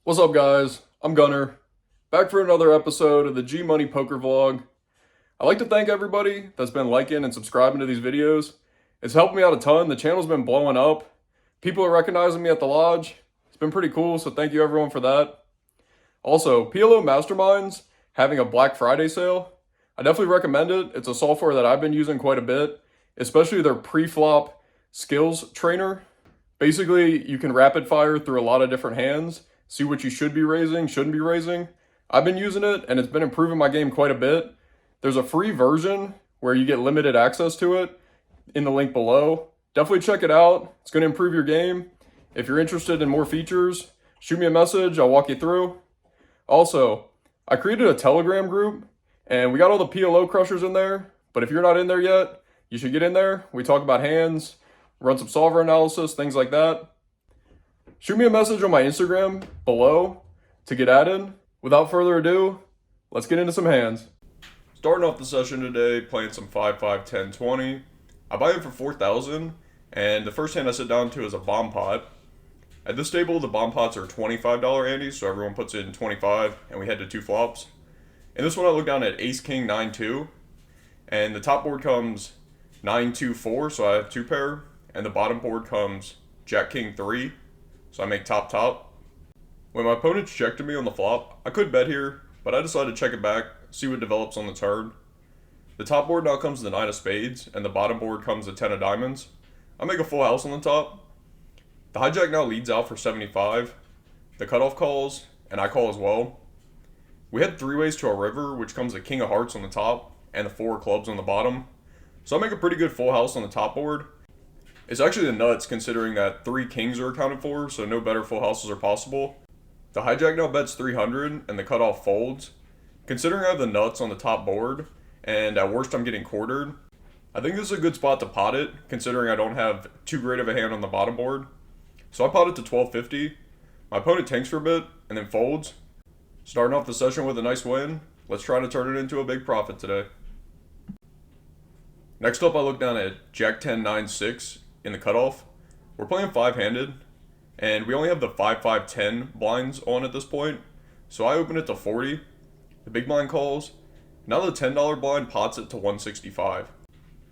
What's up, guys? I'm Gunner, back for another episode of the GMoney Poker vlog. I'd like to thank everybody that's been liking and subscribing to these videos. It's helped me out a ton. The channel's been blowing up. People are recognizing me at the lodge. It's been pretty cool, so thank you everyone for that. Also, PLO Masterminds having a Black Friday sale. I definitely recommend it. It's a software that I've been using quite a bit, especially their pre-flop skills trainer. Basically, you can rapid fire through a lot of different hands, see what you should be raising, shouldn't be raising. I've been using it and it's been improving my game quite a bit. There's a free version where you get limited access to it in the link below. Definitely check it out. It's going to improve your game. If you're interested in more features, shoot me a message. I'll walk you through. Also, I created a Telegram group and we got all the PLO crushers in there. But if you're not in there yet, you should get in there. We talk about hands, run some solver analysis, things like that. Shoot me a message on my Instagram below to get added. Without further ado, let's get into some hands. Starting off the session today, playing some 5, 10, 20. I buy in for 4,000, and the first hand I sit down to is a bomb pot. At this table, the bomb pots are $25 antes, so everyone puts in 25, and we head to 2 flops. In this one, I look down at Ace King 9-2, and the top board comes 9-2-4, so I have 2 pair, and the bottom board comes Jack King 3. So I make top. When my opponents checked to me on the flop, I could bet here, but I decided to check it back, see what develops on the turn. The top board now comes the 9 of spades, and the bottom board comes the 10 of diamonds. I make a full house on the top. The hijack now leads out for 75. The cutoff calls, and I call as well. We head 3 ways to a river, which comes the king of hearts on the top, and the 4 of clubs on the bottom. So I make a pretty good full house on the top board. It's actually the nuts considering that 3 kings are accounted for, so no better full houses are possible. The hijack now bets 300 and the cutoff folds. Considering I have the nuts on the top board, and at worst I'm getting quartered, I think this is a good spot to pot it, considering I don't have too great of a hand on the bottom board. So I pot it to 1250. My opponent tanks for a bit, and then folds. Starting off the session with a nice win. Let's try to turn it into a big profit today. Next up, I look down at Jack 10, 9, 6. In the cutoff. We're playing 5-handed, and we only have the 5, 10 blinds on at this point, so I open it to 40. The big blind calls. Now the $10 blind pots it to 165.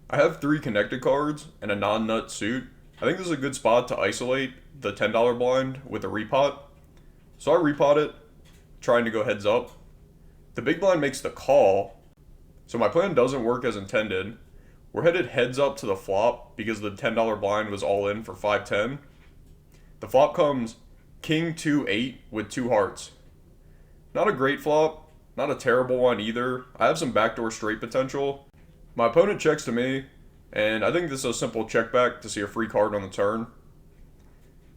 I have 3 connected cards and a non-nut suit. I think this is a good spot to isolate the $10 blind with a repot. So I repot it, trying to go heads up. The big blind makes the call, so my plan doesn't work as intended. We're headed heads up to the flop because the $10 blind was all in for 5-10. The flop comes King 2-8 with 2 hearts. Not a great flop, not a terrible one either. I have some backdoor straight potential. My opponent checks to me, and I think this is a simple check back to see a free card on the turn.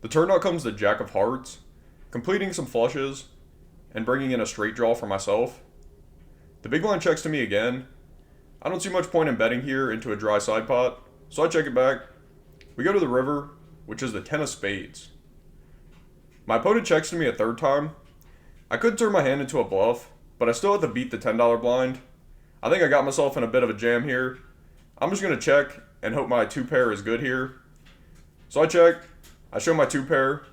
The turn out comes the Jack of Hearts, completing some flushes and bringing in a straight draw for myself. The big blind checks to me again. I don't see much point in betting here into a dry side pot, so I check it back. We go to the river, which is the 10 of spades. My opponent checks to me a third time. I could turn my hand into a bluff, but I still have to beat the $10 blind. I think I got myself in a bit of a jam here. I'm just going to check and hope my 2 pair is good here. So I check, I show my 2 pair.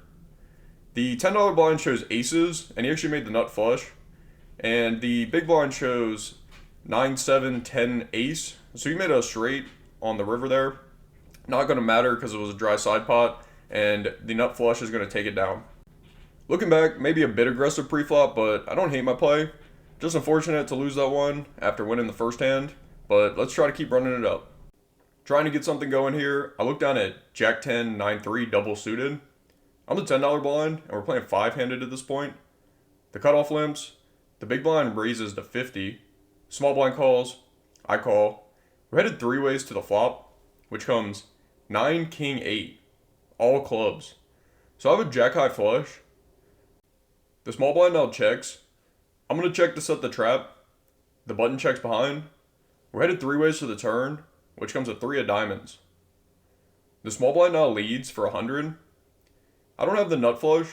The $10 blind shows aces, and he actually made the nut flush. And the big blind shows 9, 7, 10, ace. So he made a straight on the river there. Not going to matter because it was a dry side pot, and the nut flush is going to take it down. Looking back, maybe a bit aggressive pre-flop, but I don't hate my play. Just unfortunate to lose that one after winning the first hand, but let's try to keep running it up. Trying to get something going here, I look down at Jack 10, 9-3 double suited. I'm the $10 blind, and we're playing 5-handed at this point. The cutoff limps. The big blind raises to 50. Small blind calls, I call. We're headed 3 ways to the flop, which comes 9, King 8, all clubs. So I have a Jack high flush. The small blind now checks. I'm going to check to set the trap. The button checks behind. We're headed 3 ways to the turn, which comes a 3 of diamonds. The small blind now leads for 100. I don't have the nut flush,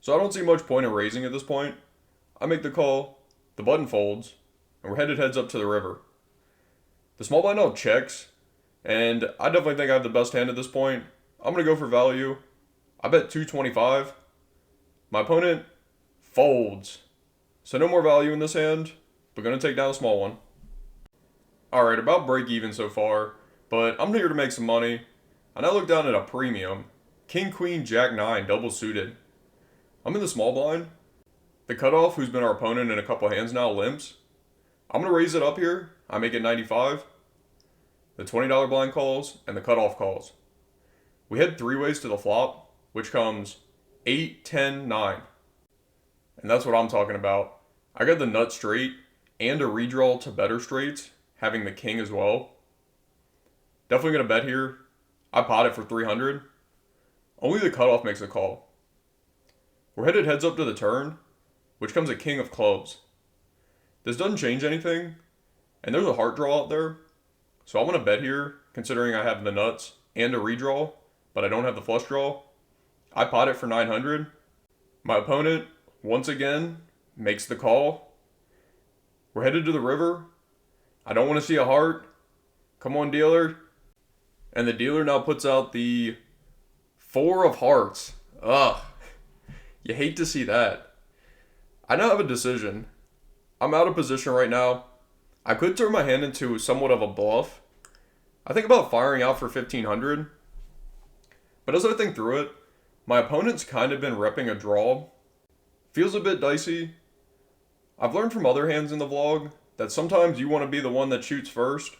so I don't see much point in raising at this point. I make the call. The button folds. And we're headed heads up to the river. The small blind now checks, and I definitely think I have the best hand at this point. I'm going to go for value. I bet 225. My opponent folds. So no more value in this hand, but gonna take down a small one. Alright, about break even so far, but I'm here to make some money. I now look down at a premium. King, Queen, Jack 9, double suited. I'm in the small blind. The cutoff, who's been our opponent in a couple hands now, limps. I'm gonna raise it up here. I make it 95. The $20 blind calls, and the cutoff calls. We head three ways to the flop, which comes 8, 10, 9. And that's what I'm talking about. I got the nut straight and a redraw to better straights, having the king as well. Definitely gonna bet here. I pot it for 300. Only the cutoff makes a call. We're headed heads up to the turn, which comes a king of clubs. This doesn't change anything, and there's a heart draw out there. So I'm gonna bet here, considering I have the nuts and a redraw, but I don't have the flush draw. I pot it for 900. My opponent, once again, makes the call. We're headed to the river. I don't want to see a heart. Come on, dealer. And the dealer now puts out the 4 of hearts. Ugh. You hate to see that. I now have a decision. I'm out of position right now. I could turn my hand into somewhat of a bluff. I think about firing out for 1500. But as I think through it, my opponent's kind of been repping a draw. Feels a bit dicey. I've learned from other hands in the vlog that sometimes you want to be the one that shoots first.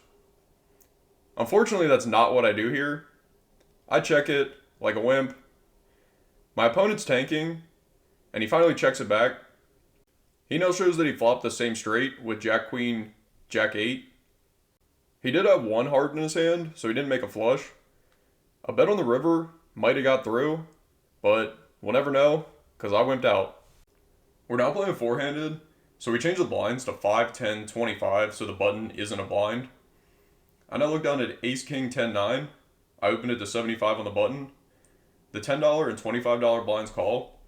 Unfortunately, that's not what I do here. I check it like a wimp. My opponent's tanking, and he finally checks it back. He now shows that he flopped the same straight with Jack Queen, Jack 8. He did have one heart in his hand, so he didn't make a flush. A bet on the river might have got through, but we'll never know, because I wimped out. We're now playing four-handed, so we changed the blinds to 5, 10, 25, so the button isn't a blind. I now look down at Ace, King, 10, 9. I opened it to 75 on the button. The $10 and $25 blinds call.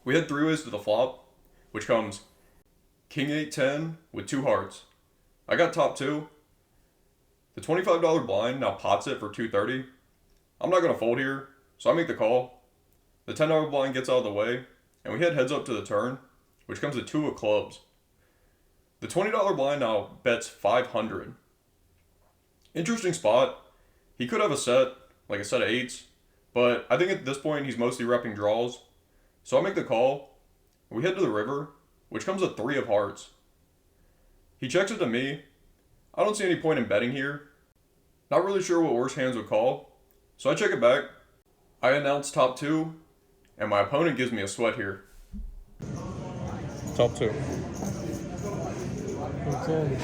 We head three ways to the flop, which comes King 8, 10 with 2 hearts. I got top 2. The $25 blind now pots it for 230. I'm not going to fold here, so I make the call. The $10 blind gets out of the way, and we head heads up to the turn, which comes to 2 of clubs. The $20 blind now bets 500. Interesting spot. He could have a set, like a set of 8s, but I think at this point he's mostly repping draws. So I make the call. We head to the river, which comes with 3 of hearts. He checks it to me. I don't see any point in betting here. Not really sure what worse hands would call, so I check it back. I announce top 2, and my opponent gives me a sweat here. Top 2. Okay.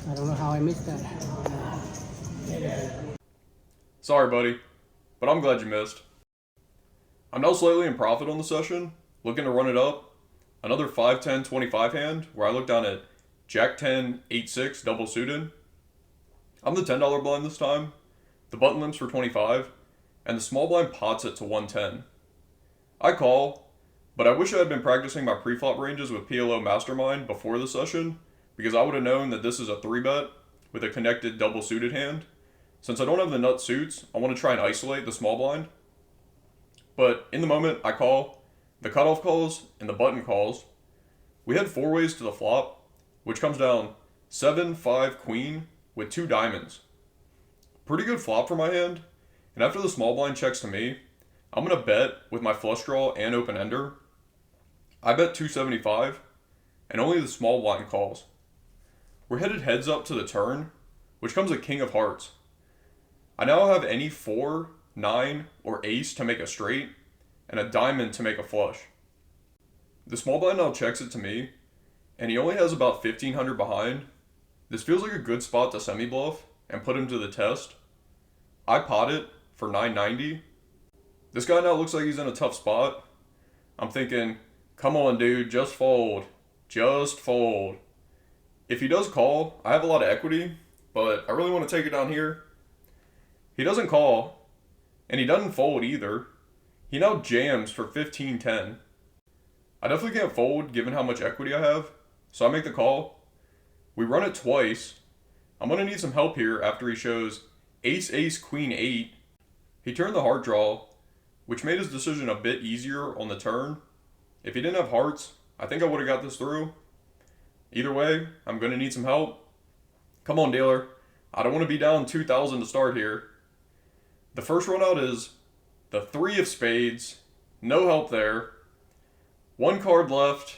I don't know how I missed that. Sorry, buddy, but I'm glad you missed. I'm now slightly in profit on the session, looking to run it up. Another 5, 10, 25 hand, where I look down at Jack 10, 8, 6, double suited. I'm the $10 blind this time. The button limps for 25, and the small blind pots it to 110. I call, but I wish I had been practicing my pre-flop ranges with PLO Mastermind before the session, because I would have known that this is a 3-bet with a connected double suited hand. Since I don't have the nut suits, I want to try and isolate the small blind. But in the moment, I call, the cutoff calls, and the button calls. We head 4 ways to the flop, which comes down 7, 5, queen with 2 diamonds. Pretty good flop for my hand, and after the small blind checks to me, I'm going to bet with my flush draw and open ender. I bet 275, and only the small blind calls. We're headed heads up to the turn, which comes a king of hearts. I now have any 4, 9, or ace to make a straight, and a diamond to make a flush. The small blind now checks it to me, and he only has about 1500 behind. This feels like a good spot to semi-bluff and put him to the test. I pot it for 990. This guy now looks like he's in a tough spot. I'm thinking, come on dude, just fold. Just fold. If he does call, I have a lot of equity, but I really want to take it down here. He doesn't call, and he doesn't fold either. He now jams for 15-10. I definitely can't fold given how much equity I have, so I make the call. We run it twice, I'm going to need some help here after he shows ace, ace, queen, 8. He turned the heart draw, which made his decision a bit easier on the turn. If he didn't have hearts, I think I would have got this through. Either way, I'm going to need some help. Come on, dealer. I don't want to be down 2,000 to start here. The first run out is the 3 of spades. No help there. 1 card left.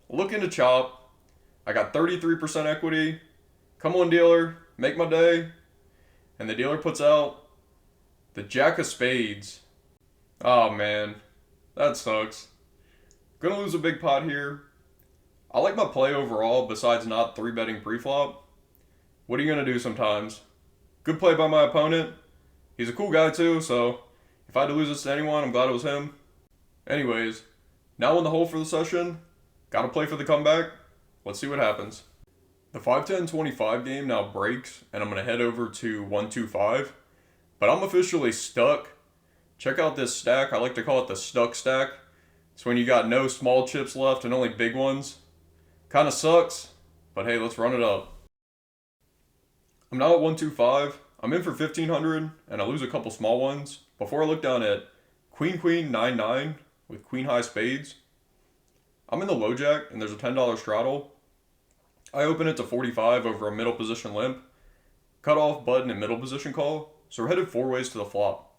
Looking to chop. I got 33% equity. Come on, dealer. Make my day. And the dealer puts out the jack of spades. Oh, man. That sucks. Gonna lose a big pot here. I like my play overall besides not 3-betting pre-flop. What are you gonna do sometimes? Good play by my opponent. He's a cool guy too, so if I had to lose this to anyone, I'm glad it was him. Anyways, now in the hole for the session. Gotta play for the comeback. Let's see what happens. The 5-10-25 game now breaks, and I'm gonna head over to 1-2-5. But I'm officially stuck. Check out this stack. I like to call it the stuck stack. It's when you got no small chips left and only big ones. Kinda sucks, but hey, let's run it up. I'm now at 1-2-5. I'm in for 1,500, and I lose a couple small ones before I look down at queen, queen, 9-9 with queen high spades. I'm in the low jack, and there's a $10 straddle. I open it to 45 over a middle position limp. Cut off button and middle position call, so we're headed 4 ways to the flop.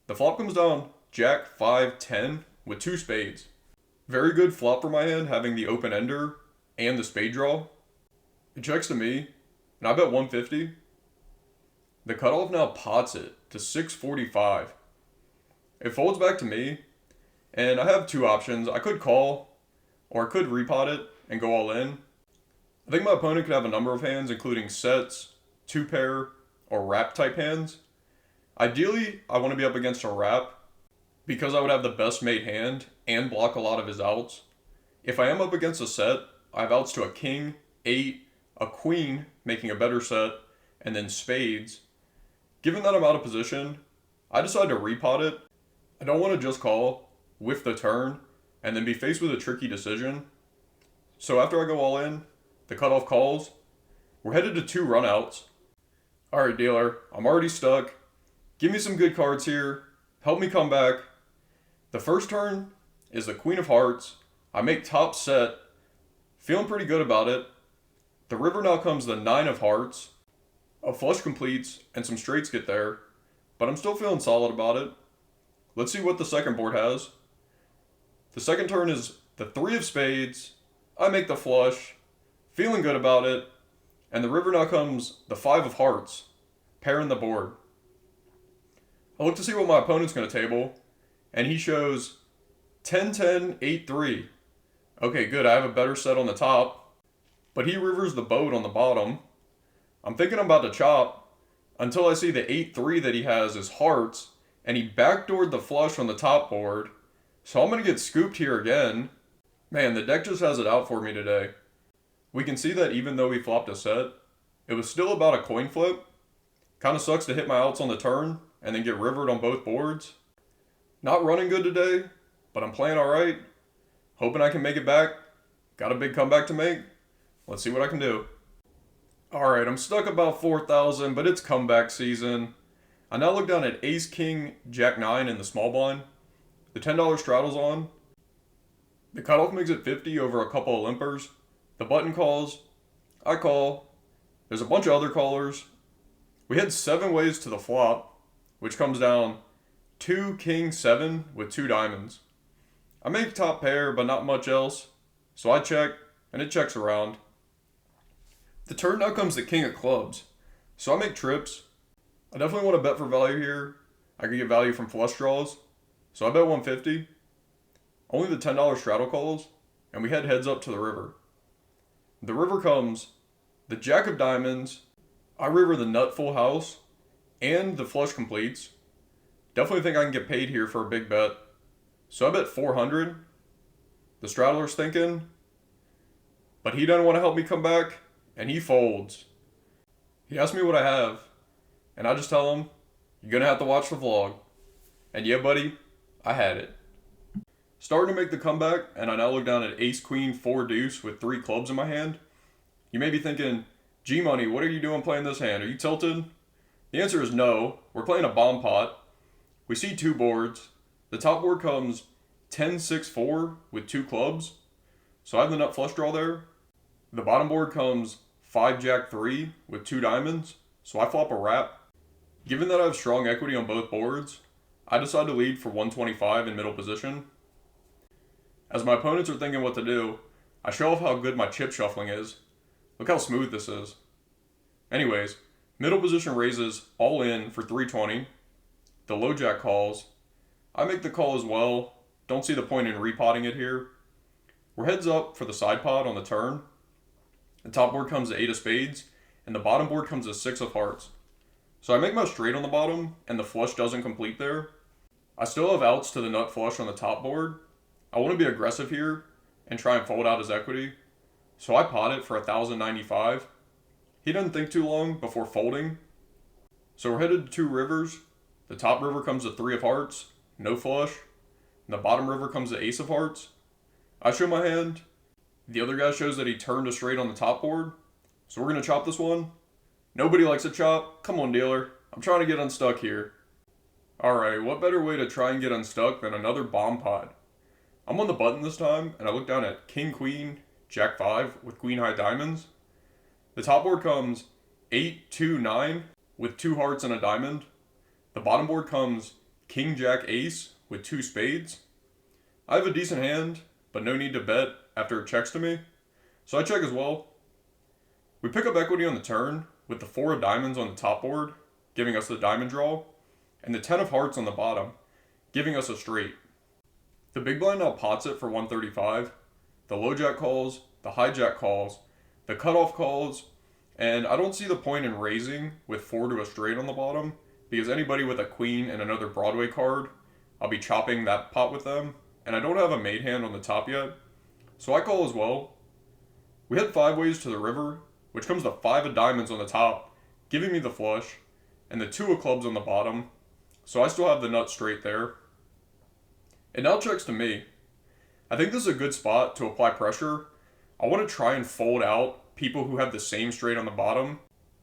The flop comes down jack 5-10 with 2 spades. Very good flop for my hand, having the open ender and the spade draw. It checks to me, and I bet 150. The cutoff now pots it to 645. It folds back to me, and I have 2 options. I could call, or I could repot it and go all in. I think my opponent could have a number of hands, including sets, 2-pair, or wrap type hands. Ideally, I want to be up against a wrap, because I would have the best made hand and block a lot of his outs. If I am up against a set, I have outs to a king, 8, a queen, making a better set, and then spades. Given that I'm out of position, I decide to repot it. I don't want to just call, whiff the turn, and then be faced with a tricky decision. So after I go all in, the cutoff calls. We're headed to 2 runouts. Alright, dealer, I'm already stuck. Give me some good cards here. Help me come back. The first turn is the queen of hearts. I make top set. Feeling pretty good about it. The river now comes the 9 of hearts. A flush completes, and some straights get there, but I'm still feeling solid about it. Let's see what the second board has. The second turn is the 3 of spades. I make the flush, feeling good about it, and the river now comes the 5 of hearts, pairing the board. I look to see what my opponent's going to table, and he shows 10-10, 8-3. Okay, good, I have a better set on the top, but he rivers the boat on the bottom. I'm thinking I'm about to chop until I see the 8-3 that he has is hearts, and he backdoored the flush on the top board. So I'm going to get scooped here again. Man, the deck just has it out for me today. We can see that even though he flopped a set, it was still about a coin flip. Kind of sucks to hit my outs on the turn and then get rivered on both boards. Not running good today, but I'm playing alright. Hoping I can make it back. Got a big comeback to make. Let's see what I can do. Alright, I'm stuck about 4,000, but it's comeback season. I now look down at ace, king, jack 9 in the small blind. The $10 straddle's on. The cutoff makes it 50 over a couple of limpers. The button calls. I call. There's a bunch of other callers. We head 7 ways to the flop, which comes down 2, king, 7 with 2 diamonds. I make top pair, but not much else. So I check, and it checks around. The turn now comes the king of clubs, so I make trips. I definitely want to bet for value here. I could get value from flush draws, so I bet 150. Only the $10 straddle calls, and we head heads up to the river. The river comes the jack of diamonds. I river the nut full house, and the flush completes. Definitely think I can get paid here for a big bet. So I bet 400. The straddler's thinking, but he doesn't want to help me come back. And he folds. He asks me what I have, and I just tell him, you're gonna have to watch the vlog. And yeah, buddy, I had it. Starting to make the comeback, and I now look down at ace, queen, 4 deuce with 3 clubs in my hand. You may be thinking, G-Money, what are you doing playing this hand? Are you tilted? The answer is no. We're playing a bomb pot. We see two boards. The top board comes 10-6-4 with two clubs. So I have the nut flush draw there. The bottom board comes 5-Jack-3 with two diamonds. So I flop a wrap. Given that I have strong equity on both boards, I decide to lead for 125 in middle position. As my opponents are thinking what to do, I show off how good my chip shuffling is. Look how smooth this is. Anyways, middle position raises all in for 320. The low jack calls. I make the call as well. Don't see the point in repotting it here. We're heads up for the side pot on the turn. The top board comes to 8 of spades, and the bottom board comes to 6 of hearts. So I make my straight on the bottom, and the flush doesn't complete there. I still have outs to the nut flush on the top board. I want to be aggressive here and try and fold out his equity. So I pot it for 1,095. He doesn't think too long before folding. So we're headed to two rivers. The top river comes to 3 of hearts, no flush. And the bottom river comes to ace of hearts. I show my hand. The other guy shows that he turned a straight on the top board. So we're going to chop this one. Nobody likes a chop. Come on, dealer. I'm trying to get unstuck here. Alright, what better way to try and get unstuck than another bomb pot? I'm on the button this time, and I look down at King, Queen, Jack 5 with Queen High Diamonds. The top board comes 8-2-9 with 2 hearts and a diamond. The bottom board comes King, Jack, Ace with 2 spades. I have a decent hand, but no need to bet after it checks to me, so I check as well. We pick up equity on the turn with the 4 of diamonds on the top board, giving us the diamond draw, and the 10 of hearts on the bottom, giving us a straight. The big blind now pots it for 135. The low jack calls, the high jack calls, the cutoff calls, and I don't see the point in raising with 4 to a straight on the bottom, because anybody with a queen and another Broadway card, I'll be chopping that pot with them, and I don't have a made hand on the top yet, so I call as well. We head 5 ways to the river, which comes to 5 of diamonds on the top, giving me the flush, and the 2 of clubs on the bottom, so I still have the nut straight there. It now checks to me. I think this is a good spot to apply pressure. I want to try and fold out people who have the same straight on the bottom,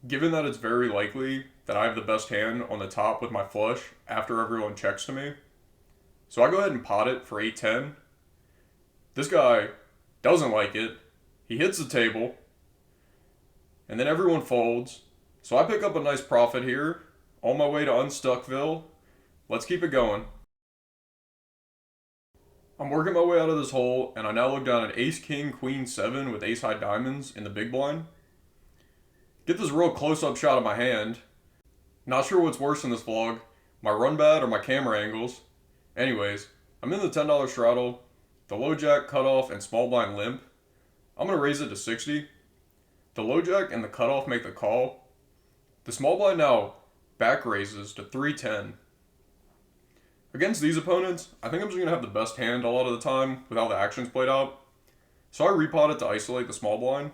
given that it's very likely that I have the best hand on the top with my flush after everyone checks to me. So I go ahead and pot it for 8-10. This guy doesn't like it. He hits the table, and then everyone folds. So I pick up a nice profit here, on my way to Unstuckville. Let's keep it going. I'm working my way out of this hole, and I now look down at Ace, King, Queen, 7 with Ace High Diamonds in the big blind. Get this real close-up shot of my hand. Not sure what's worse in this vlog, my run bat or my camera angles. Anyways, I'm in the $10 straddle, the low jack, cutoff, and small blind limp. I'm going to raise it to 60. The low jack and the cutoff make the call. The small blind now back raises to 310. Against these opponents, I think I'm just going to have the best hand a lot of the time with how the action's played out. So I repot it to isolate the small blind.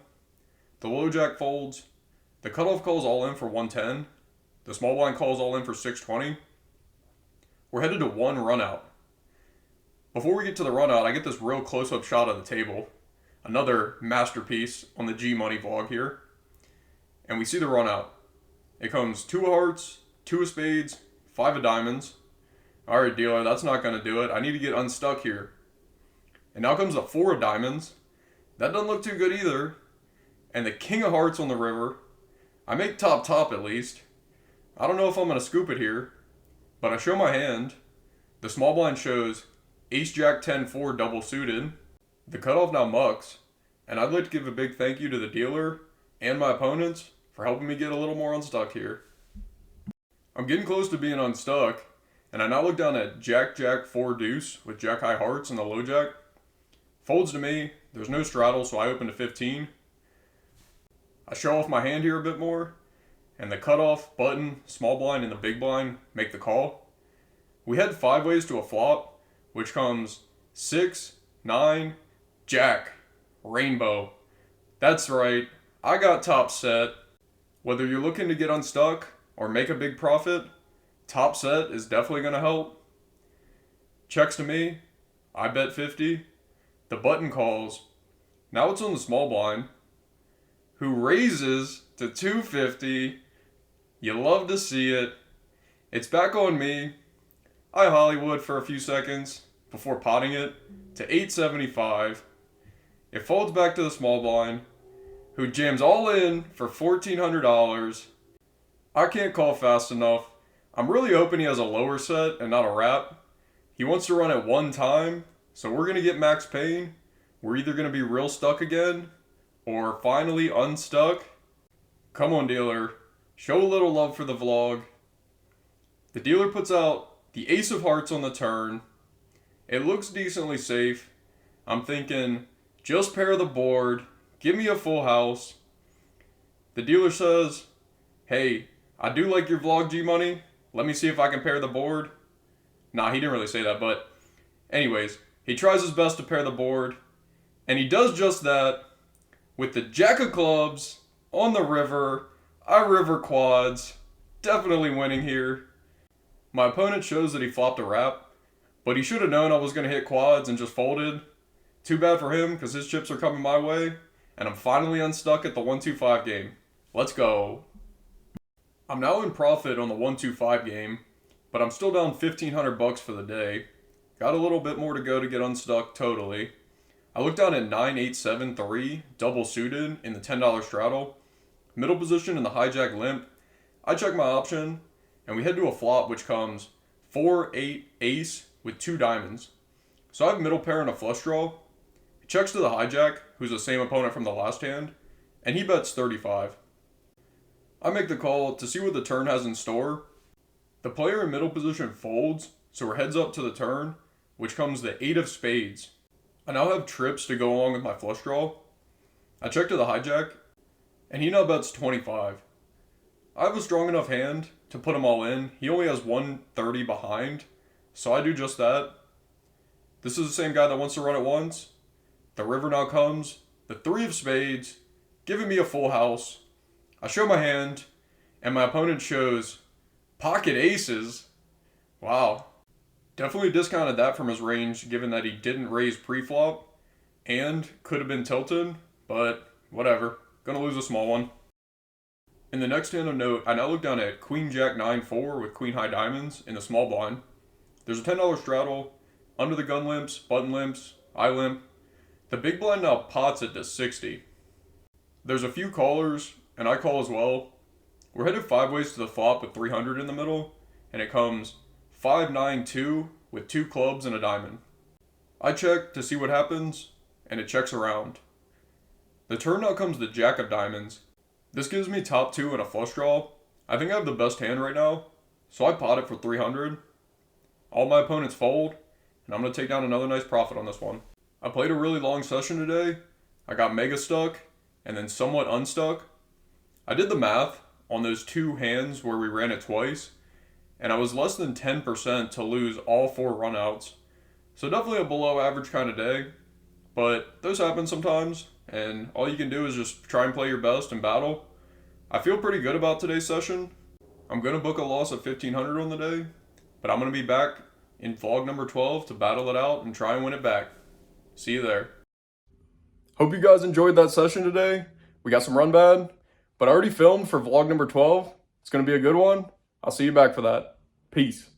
The low jack folds. The cutoff calls all in for 110. The small blind calls all in for 620. We're headed to 1 runout. Before we get to the runout, I get this real close-up shot of the table. Another masterpiece on the G-Money vlog here. And we see the runout. It comes 2 of hearts, 2 of spades, 5 of diamonds. Alright, dealer, that's not going to do it. I need to get unstuck here. And now comes the 4 of diamonds. That doesn't look too good either. And the king of hearts on the river. I make top at least. I don't know if I'm going to scoop it here, but I show my hand. The small blind shows Ace Jack 10-4 double suited. The cutoff now mucks, and I'd like to give a big thank you to the dealer and my opponents for helping me get a little more unstuck here. I'm getting close to being unstuck, and I now look down at Jack 4 deuce with Jack high hearts and the low jack. Folds to me. There's no straddle, so I open to 15. I show off my hand here a bit more, and the cutoff, button, small blind, and the big blind make the call. We head 5 ways to a flop, which comes 6, 9, Jack, rainbow. That's right, I got top set. Whether you're looking to get unstuck or make a big profit, top set is definitely going to help. Checks to me, I bet 50. The button calls. Now it's on the small blind, who raises to 250. You love to see it. It's back on me. I Hollywood for a few seconds before potting it to 875. It folds back to the small blind, who jams all in for $1,400. I can't call fast enough. I'm really hoping he has a lower set and not a wrap. He wants to run at one time, so we're going to get max pain. We're either going to be real stuck again, or finally unstuck. Come on, dealer. Show a little love for the vlog. The dealer puts out the ace of hearts on the turn. It looks decently safe. I'm thinking, just pair the board. Give me a full house. The dealer says, hey, I do like your vlog, GMoney. Let me see if I can pair the board. Nah, he didn't really say that, but anyways, he tries his best to pair the board, and he does just that with the jack of clubs on the river. I river quads. Definitely winning here. My opponent shows that he flopped a wrap, but he should have known I was going to hit quads and just folded. Too bad for him, because his chips are coming my way, and I'm finally unstuck at the 1-2-5 game. Let's go. I'm now in profit on the 1-2-5 game, but I'm still down $1,500 for the day. Got a little bit more to go to get unstuck totally. I looked down at 9-8-7-3, double suited in the $10 straddle. Middle position in the hijack limp. I check my option, and we head to a flop which comes 4-8 ace with 2 diamonds. So I have middle pair and a flush draw. He checks to the hijack, who's the same opponent from the last hand, and he bets 35. I make the call to see what the turn has in store. The player in middle position folds, so we're heads up to the turn, which comes the 8 of spades. I now have trips to go along with my flush draw. I check to the hijack, and he now bets 25. I have a strong enough hand to put him all in. He only has 130 behind, so I do just that. This is the same guy that wants to run it once. The river now comes, the 3 of spades, giving me a full house. I show my hand, and my opponent shows pocket aces. Wow. Definitely discounted that from his range, given that he didn't raise pre-flop, and could have been tilted, but whatever. Gonna lose a small one. In the next hand of note, I now look down at Queen Jack 9-4 with Queen High Diamonds in the small blind. There's a $10 straddle, under the gun limps, button limps, I limp. The big blind now pots it to 60. There's a few callers, and I call as well. We're headed 5 ways to the flop with 300 in the middle, and it comes 5-9-2 with 2 clubs and a diamond. I check to see what happens, and it checks around. The turn now comes the jack of diamonds. This gives me top 2 and a flush draw. I think I have the best hand right now, so I pot it for 300. All my opponents fold, and I'm going to take down another nice profit on this one. I played a really long session today. I got mega stuck, and then somewhat unstuck. I did the math on those 2 hands where we ran it twice, and I was less than 10% to lose all 4 runouts. So definitely a below average kind of day, but those happen sometimes, and all you can do is just try and play your best and battle. I feel pretty good about today's session. I'm going to book a loss of $1,500 on the day, but I'm going to be back in vlog number 12 to battle it out and try and win it back. See you there. Hope you guys enjoyed that session today. We got some run bad, but I already filmed for vlog number 12. It's going to be a good one. I'll see you back for that. Peace.